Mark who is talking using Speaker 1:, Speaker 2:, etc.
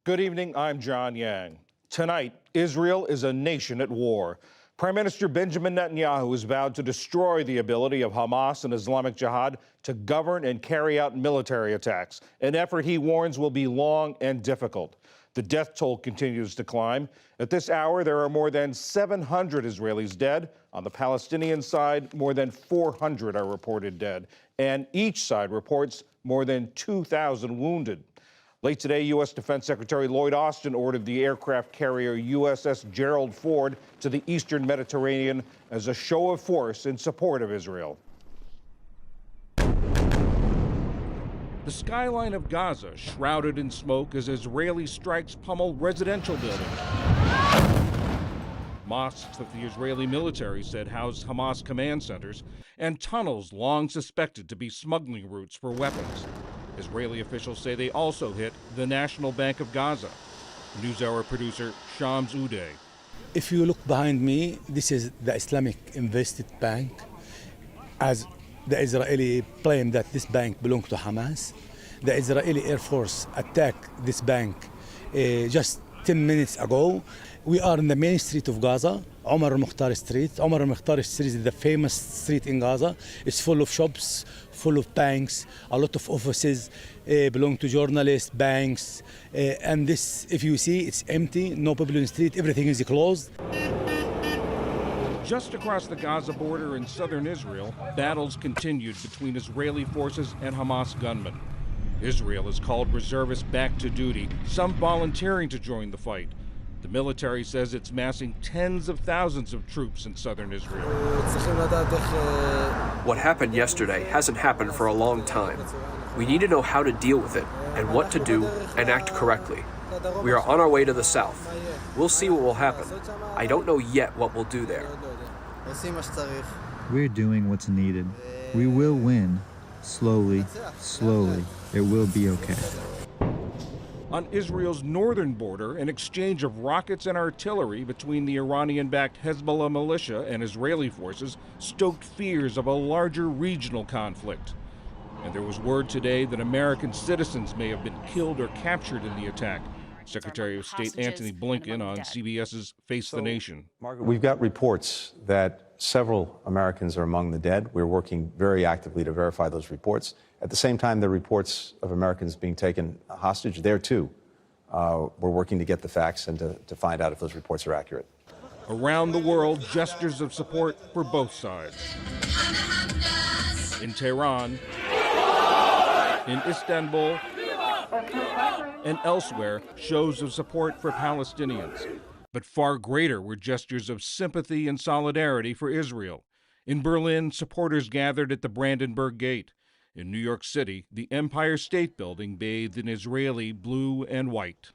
Speaker 1: Good evening, I'm John Yang. Tonight, Israel is a nation at war. Prime Minister Benjamin Netanyahu has vowed to destroy the ability of Hamas and Islamic Jihad to govern and carry out military attacks, an effort he warns will be long and difficult. The death toll continues to climb. At this hour, there are more than 700 Israelis dead. On the Palestinian side, more than 400 are reported dead. And each side reports more than 2,000 wounded. Late today, U.S. Defense Secretary Lloyd Austin ordered the aircraft carrier USS Gerald Ford to the eastern Mediterranean as a show of force in support of Israel. The skyline of Gaza shrouded in smoke as Israeli strikes pummel residential buildings. Mosques that the Israeli military said housed Hamas command centers, and tunnels long suspected to be smuggling routes for weapons. Israeli officials say they also hit the National Bank of Gaza. NewsHour producer Shams Uday.
Speaker 2: If you look behind me, this is the Islamic Invested Bank. As the Israeli claim that this bank belonged to Hamas, the Israeli Air Force attacked this bank just 10 minutes ago. We are in the main street of Gaza, Omar al-Mukhtar Street. Omar al-Mukhtar Street is the famous street in Gaza. It's full of shops, full of banks, a lot of offices belong to journalists, banks. And this, if you see, it's empty, no people in the street, everything is closed.
Speaker 1: Just across the Gaza border in southern Israel, battles continued between Israeli forces and Hamas gunmen. Israel has called reservists back to duty, some volunteering to join the fight. The military says it's massing tens of thousands of troops in southern Israel.
Speaker 3: What happened yesterday hasn't happened for a long time. We need to know how to deal with it and what to do and act correctly. We are on our way to the south. We'll see what will happen. I don't know yet what we'll do there.
Speaker 4: We're doing what's needed. We will win. Slowly, slowly, it will be okay.
Speaker 1: On Israel's northern border, an exchange of rockets and artillery between the Iranian-backed Hezbollah militia and Israeli forces stoked fears of a larger regional conflict. And there was word today that American citizens may have been killed or captured in the attack. Secretary of State Antony Blinken on CBS's Face the Nation.
Speaker 5: Margaret, we've got reports that several Americans are among the dead. We're working very actively to verify those reports. At the same time, there are reports of Americans being taken hostage there, too. We're working to get the facts and to find out if those reports are accurate.
Speaker 1: Around the world, gestures of support for both sides. In Tehran, in Istanbul, and elsewhere, shows of support for Palestinians. But far greater were gestures of sympathy and solidarity for Israel. In Berlin, supporters gathered at the Brandenburg Gate. In New York City, the Empire State Building bathed in Israeli blue and white.